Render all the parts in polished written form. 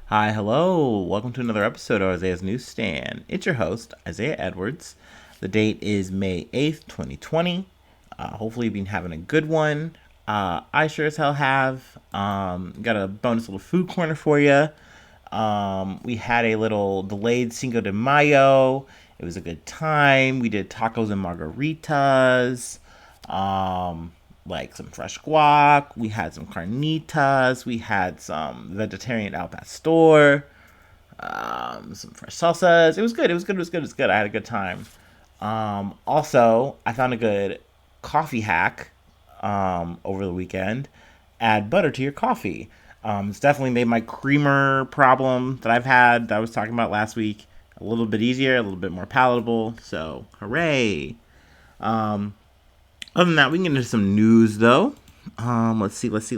Hi, hello. Welcome to another episode of Isaiah's Newsstand. It's your host, Isaiah Edwards. The date is May 8th, 2020. Hopefully, you've been having a good one. I sure as hell have. Got a bonus little food corner for you. We had a little delayed Cinco de Mayo. It was a good time. We did tacos and margaritas. Like some fresh guac. We had some carnitas. We had some vegetarian al pastor. Some fresh salsas. It was good. It was good. It was good. It was good. I had a good time. Also, I found a good coffee hack over the weekend. Add butter to your coffee. It's definitely made my creamer problem that I've had that I was talking about last week a little bit easier, a little bit more palatable. So, hooray! Other than that, we can get into some news though. Let's see. This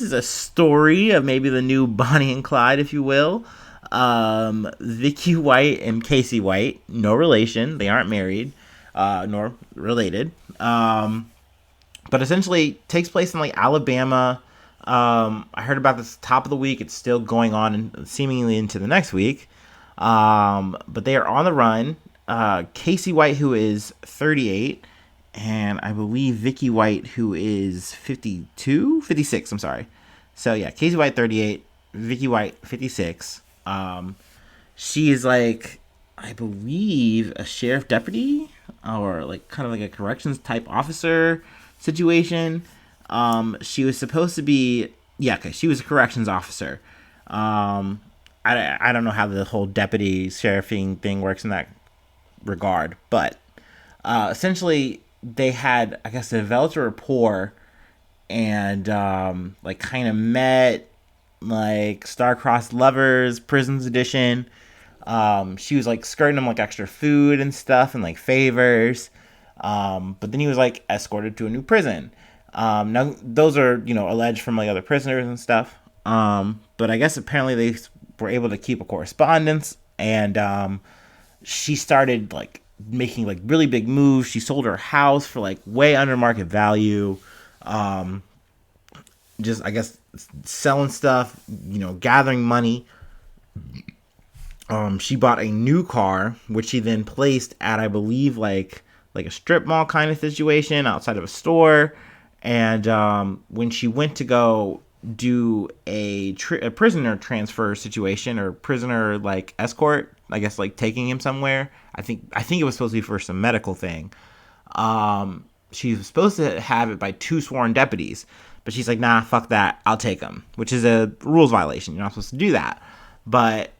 is a story of maybe the new Bonnie and Clyde, if you will. Vicky White and Casey White, no relation. They aren't married, nor related. But essentially takes place in like Alabama. I heard about this top of the week. It's still going on and seemingly into the next week. But they are on the run. Casey White, who is 38, and I believe Vicky White, who is 52, 56. I'm sorry. So yeah, Casey White 38, Vicky White 56. She is like, I believe, a sheriff deputy or like kind of like a corrections type officer situation. She was supposed to be, yeah, okay, she was a corrections officer. I don't know how the whole deputy sheriffing thing works in that regard, but essentially they had, I guess, developed a rapport and like kind of met like star-crossed lovers, prisons edition. She was like skirting him like extra food and stuff and like favors. But then he was like escorted to a new prison. Now those are, alleged from like other prisoners and stuff. But I guess apparently they were able to keep a correspondence, and she started like making like really big moves. She sold her house for like way under market value. Just, I guess, selling stuff, gathering money. She bought a new car, which she then placed at, I believe, like a strip mall kind of situation outside of a store. And when she went to go do a prisoner transfer situation or prisoner like escort, I guess like taking him somewhere. I think it was supposed to be for some medical thing. She was supposed to have it by 2 sworn deputies, but she's like, nah, fuck that, I'll take him, which is a rules violation. You're not supposed to do that. But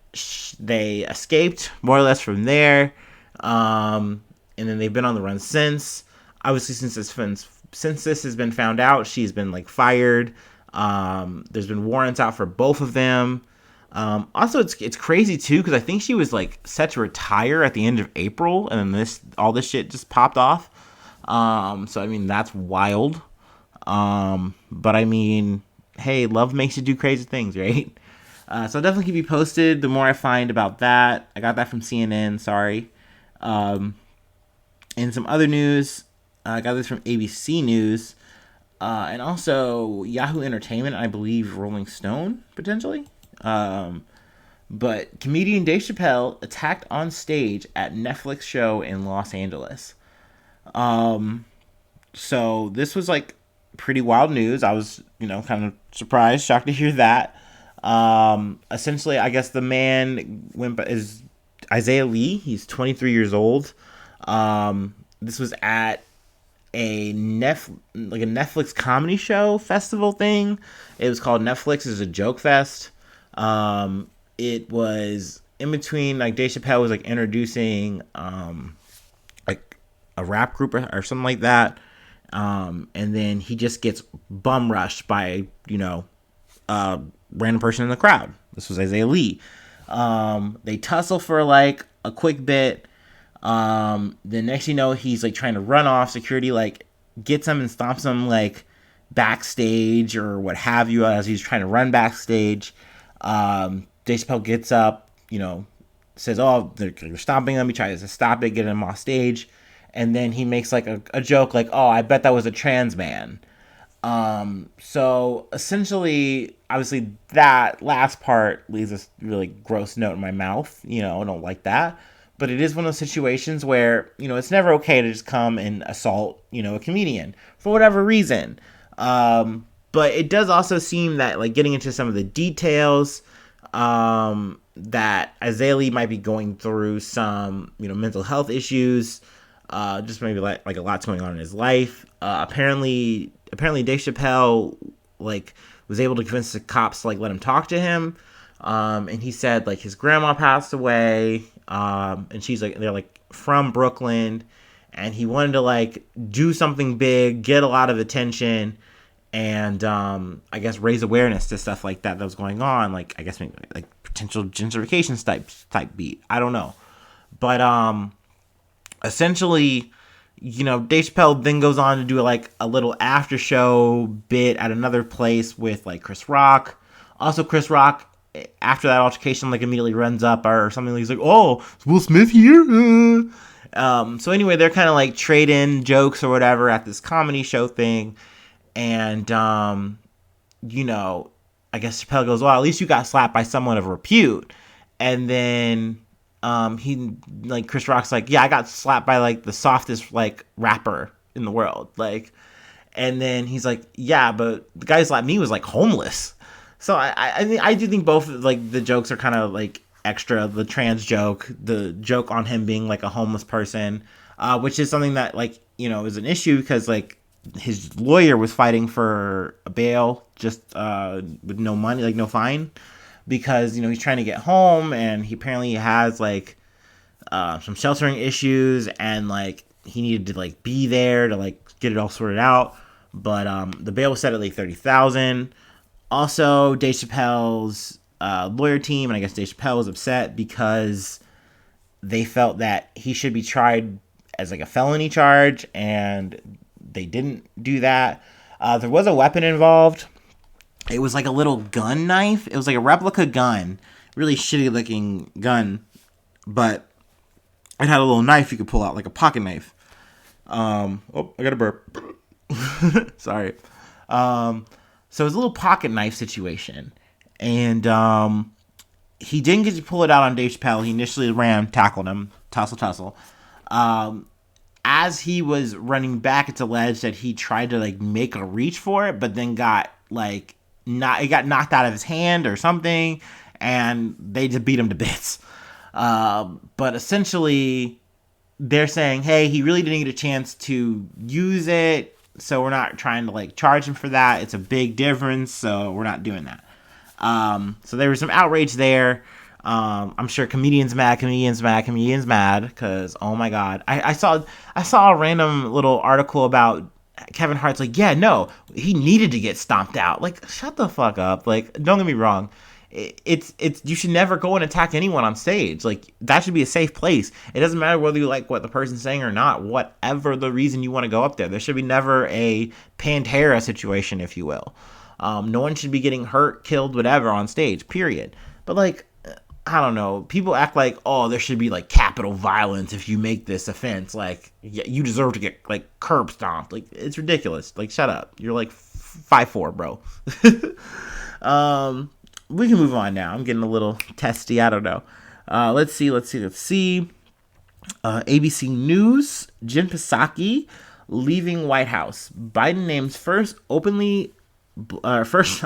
they escaped more or less from there, and then they've been on the run since. Obviously, since this has been found out, she's been like fired. There's been warrants out for both of them. Also, it's crazy too because I think she was like set to retire at the end of April, and then all this shit just popped off. So I mean that's wild. But I mean, hey, love makes you do crazy things, right? So I'll definitely keep you posted the more I find about that. I got that from CNN. Sorry. And some other news. I got this from ABC News. And also Yahoo Entertainment, I believe Rolling Stone, potentially. But comedian Dave Chappelle attacked on stage at Netflix show in Los Angeles. So this was like pretty wild news. I was, kind of surprised, shocked to hear that. Essentially, I guess the man is Isaiah Lee. He's 23 years old. This was at a Netflix comedy show festival thing. It was called Netflix is a Joke Fest. It was in between, like Dave Chappelle was like introducing like a rap group or something like that. And then he just gets bum rushed by, a random person in the crowd. This was Isaiah Lee. They tussle for like a quick bit. The next he's like trying to run off. Security like gets him and stomps him like backstage or what have you as he's trying to run backstage. Dave Chappelle gets up, says, oh, they're stomping him. He tries to stop it, get him off stage. And then he makes like a joke like, oh, I bet that was a trans man. So essentially, obviously, that last part leaves a really gross note in my mouth. I don't like that. But it is one of those situations where, it's never okay to just come and assault, a comedian for whatever reason. But it does also seem that, like, getting into some of the details, that Azalea might be going through some, mental health issues. Just maybe like a lot's going on in his life. Apparently Dave Chappelle like was able to convince the cops to like let him talk to him. And he said like his grandma passed away. And they're like from Brooklyn, and he wanted to like do something big, get a lot of attention, and I guess raise awareness to stuff like that was going on. Like I guess maybe like potential gentrification type beat. I don't know, but essentially, Dave Chappelle then goes on to do like a little after show bit at another place with like Chris Rock. Also, Chris Rock, after that altercation, like immediately runs up or something. He's like, "Oh, is Will Smith here?" So anyway, they're kind of like trading jokes or whatever at this comedy show thing, and I guess Chappelle goes, "Well, at least you got slapped by someone of repute," and then he like Chris Rock's like, yeah, I got slapped by like the softest like rapper in the world, like, and then he's like, yeah, but the guy who slapped me was like homeless. So I do think both like the jokes are kind of like extra. The trans joke, the joke on him being like a homeless person, which is something that like is an issue because like his lawyer was fighting for a bail just with no money, like no fine, because he's trying to get home and he apparently has like some sheltering issues and like he needed to like be there to like get it all sorted out, but the bail was set at like 30,000. Also, Dave Chappelle's lawyer team and I guess Dave Chappelle was upset because they felt that he should be tried as like a felony charge, and they didn't do that. There was a weapon involved. It was like a little gun knife. It was like a replica gun. Really shitty looking gun. But it had a little knife you could pull out, like a pocket knife. I got a burp. Sorry. So it was a little pocket knife situation. And he didn't get to pull it out on Dave Chappelle. He initially tackled him. Tussle. As he was running back, it's alleged that he tried to like make a reach for it, but then got like it got knocked out of his hand or something, and they just beat him to bits. But essentially, they're saying, hey, he really didn't get a chance to use it, so we're not trying to like charge him for that. It's a big difference, so we're not doing that. So there was some outrage there. I'm sure comedians mad, because oh my god, I saw a random little article about Kevin Hart's like, yeah, no, he needed to get stomped out. Like, shut the fuck up. Like, don't get me wrong. It's you should never go and attack anyone on stage. Like, that should be a safe place. It doesn't matter whether you like what the person's saying or not. Whatever the reason you want to go up there should be never a Pantera situation, if you will. No one should be getting hurt, killed, whatever on stage, period. But like, I don't know. People act like, oh, there should be like capital violence if you make this offense. Like, yeah, you deserve to get like curb stomped. Like, it's ridiculous. Like, shut up. You're like 5'4", bro. We can move on now. I'm getting a little testy. I don't know. Let's see. ABC News. Jen Psaki leaving White House. Biden names first openly first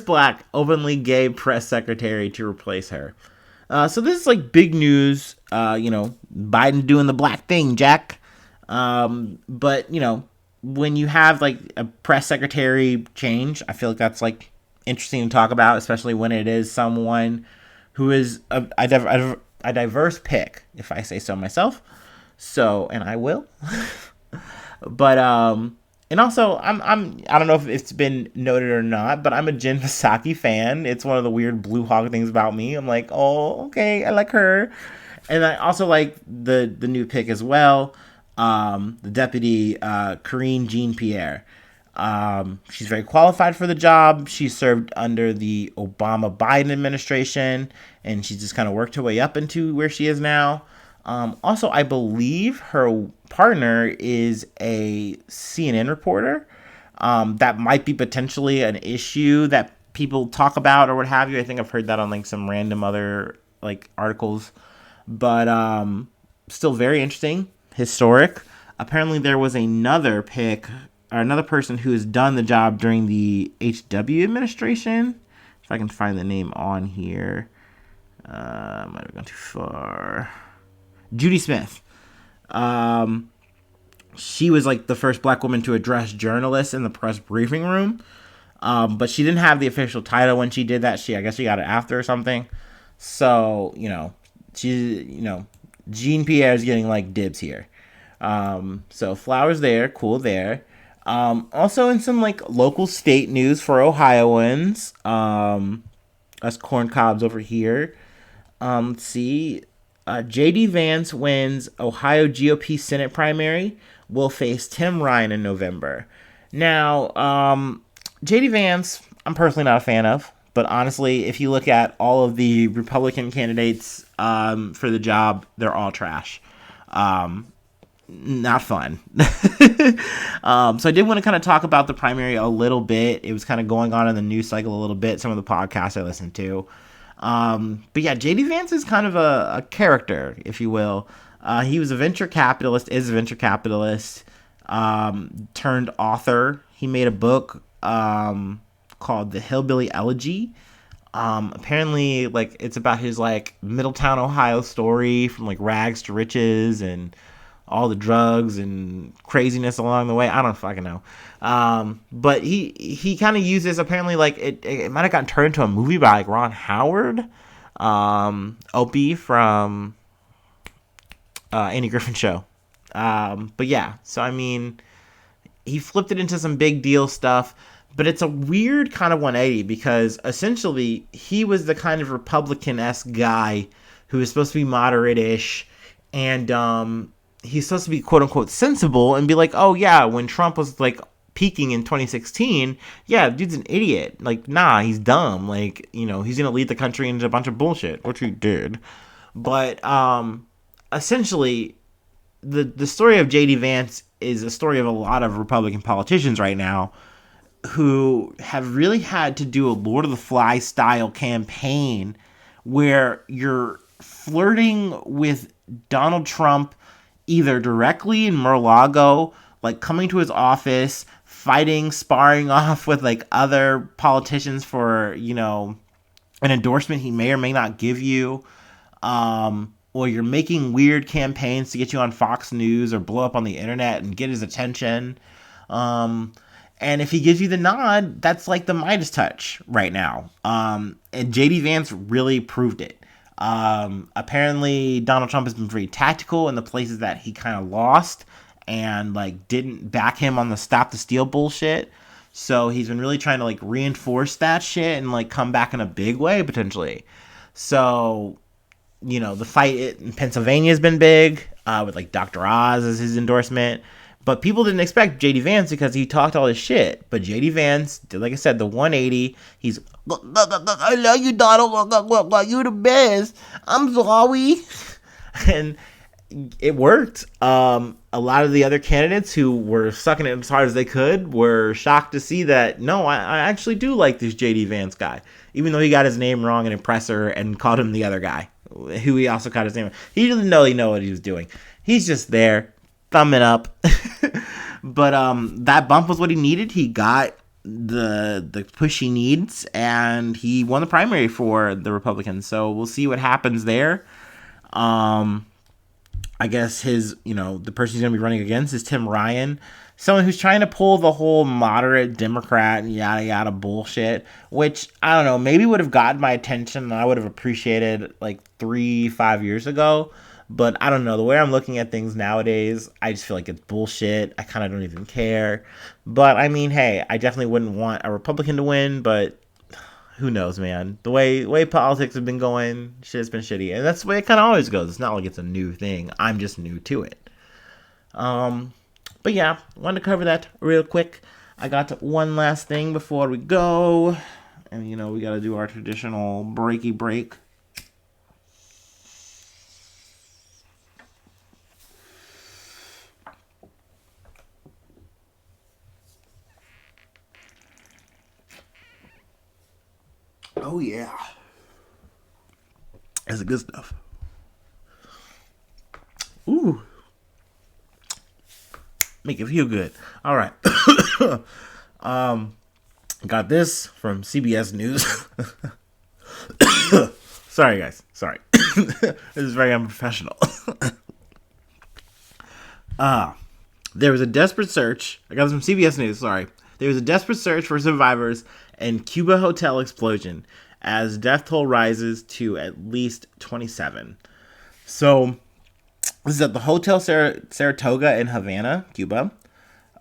black openly gay press secretary to replace her. So this is like big news. Biden doing the black thing, Jack. But when you have like a press secretary change, I feel like that's like interesting to talk about, especially when it is someone who is a diverse pick, if I say so myself. So, and I will. But and also, I don't know if it's been noted or not, but I'm a Jen Psaki fan. It's one of the weird Blue Hog things about me. I'm like, oh, okay, I like her. And I also like the new pick as well, the deputy, Karine Jean-Pierre. She's very qualified for the job. She served under the Obama-Biden administration, and she's just kind of worked her way up into where she is now. Also, I believe her partner is a CNN reporter. That might be potentially an issue that people talk about or what have you. I think I've heard that on like some random other like articles, but still very interesting, historic. Apparently, there was another pick or another person who has done the job during the HW administration. If I can find the name on here, might have gone too far. Judy Smith. She was like the first black woman to address journalists in the press briefing room. But she didn't have the official title when she did that. I guess she got it after or something. So, Jean-Pierre is getting like dibs here. So flowers there, cool there. Also in some like local state news for Ohioans, us corn cobs over here. Let's see. J.D. Vance wins Ohio GOP Senate primary. Will face Tim Ryan in November. Now, J.D. Vance, I'm personally not a fan of. But honestly, if you look at all of the Republican candidates for the job, they're all trash. Not fun. So I did want to kind of talk about the primary a little bit. It was kind of going on in the news cycle a little bit, some of the podcasts I listened to. But yeah, J.D. Vance is kind of a character, if you will. He was a venture capitalist, is a venture capitalist, turned author. He made a book called The Hillbilly Elegy. Apparently, like, it's about his, like, Middletown, Ohio story from, like, rags to riches and all the drugs and craziness along the way. I don't fucking know. But he kind of uses, apparently, like, it might have gotten turned into a movie by, like, Ron Howard, Opie from Andy Griffin Show. But yeah, so I mean, he flipped it into some big deal stuff, but it's a weird kind of 180 because essentially he was the kind of Republican-esque guy who was supposed to be moderate-ish, and he's supposed to be quote-unquote sensible and be like, oh yeah, when Trump was like peaking in 2016, yeah, dude's an idiot. Like, nah, he's dumb. Like, he's gonna lead the country into a bunch of bullshit, which he did. But essentially, the story of J.D. Vance is a story of a lot of Republican politicians right now who have really had to do a Lord of the Flies style campaign where you're flirting with Donald Trump either directly in Mar-a-Lago, like coming to his office, fighting, sparring off with like other politicians for, an endorsement he may or may not give you. Or you're making weird campaigns to get you on Fox News or blow up on the internet and get his attention. And if he gives you the nod, that's like the Midas touch right now. And J.D. Vance really proved it. Apparently Donald Trump has been very tactical in the places that he kind of lost and like didn't back him on the stop the steal bullshit. So he's been really trying to like reinforce that shit and like come back in a big way potentially. So, the fight in Pennsylvania has been big, with like Dr. Oz as his endorsement. But people didn't expect J.D. Vance because he talked all his shit. But J.D. Vance did, like I said, the 180. He's, I love you, Donald. You're the best. I'm sorry. And it worked. A lot of the other candidates who were sucking it as hard as they could were shocked to see that, no, I actually do like this J.D. Vance guy. Even though he got his name wrong in Impressor and called him the other guy, who he also got his name. He didn't know what he was doing. He's just there, thumbing up. But that bump was what he needed. He got the push he needs, and he won the primary for the Republicans. So we'll see what happens there. I guess the person he's going to be running against is Tim Ryan, someone who's trying to pull the whole moderate Democrat yada yada bullshit, which, I don't know, maybe would have gotten my attention and I would have appreciated like 3-5 years ago. But I don't know, the way I'm looking at things nowadays, I just feel like it's bullshit. I kind of don't even care. But I mean, hey, I definitely wouldn't want a Republican to win, but who knows, man? The way politics have been going, shit's been shitty. And that's the way it kind of always goes. It's not like it's a new thing. I'm just new to it. But yeah, wanted to cover that real quick. I got one last thing before we go. And, we got to do our traditional breaky break. Oh, yeah. That's the good stuff. Ooh. Make it feel good. All right. Got this from CBS News. Sorry, guys. Sorry. This is very unprofessional. There was a desperate search. I got this from CBS News. Sorry. There was a desperate search for survivors in Cuba hotel explosion as death toll rises to at least 27. So, this is at the Hotel Saratoga in Havana, Cuba.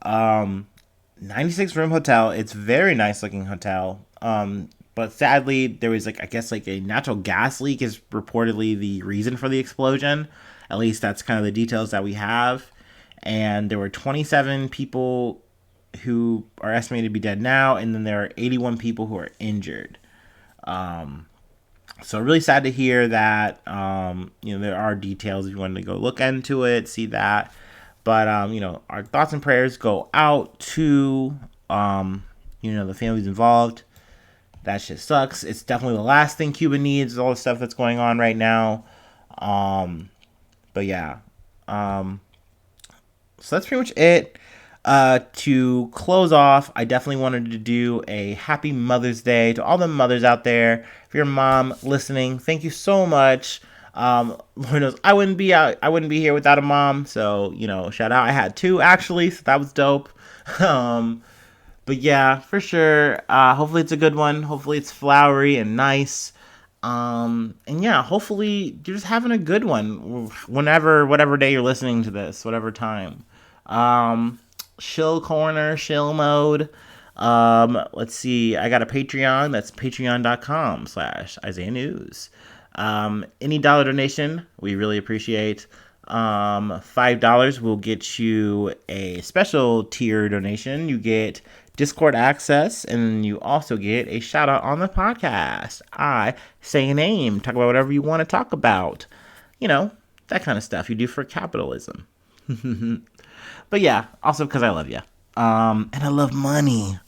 96 room hotel. It's very nice looking hotel. But sadly, there was I guess a natural gas leak is reportedly the reason for the explosion. At least that's kind of the details that we have. And there were 27 people who are estimated to be dead now, and then there are 81 people who are injured. So really sad to hear that. There are details if you wanted to go look into it, see that. But our thoughts and prayers go out to the families involved. That shit sucks. It's definitely the last thing Cuba needs, all the stuff that's going on right now. But yeah. So that's pretty much it. To close off, I definitely wanted to do a happy Mother's Day to all the mothers out there. If you're a mom listening, thank you so much. Lord knows I wouldn't be here without a mom. So, shout out. I had two actually, so that was dope. But yeah, for sure. Hopefully it's a good one. Hopefully it's flowery and nice. And yeah, hopefully you're just having a good one whatever day you're listening to this, whatever time. Shill corner, shill mode. Let's see. I got a Patreon. That's patreon.com/Isaiah News. Any dollar donation, we really appreciate. $5 will get you a special tier donation. You get Discord access, and you also get a shout out on the podcast. I say a name, talk about whatever you want to talk about. That kind of stuff you do for capitalism. But yeah, also because I love you. And I love money.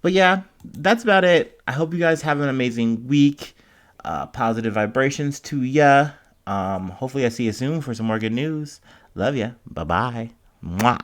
But yeah, that's about it. I hope you guys have an amazing week. Positive vibrations to ya. Hopefully I see you soon for some more good news. Love ya. Bye-bye. Mwah.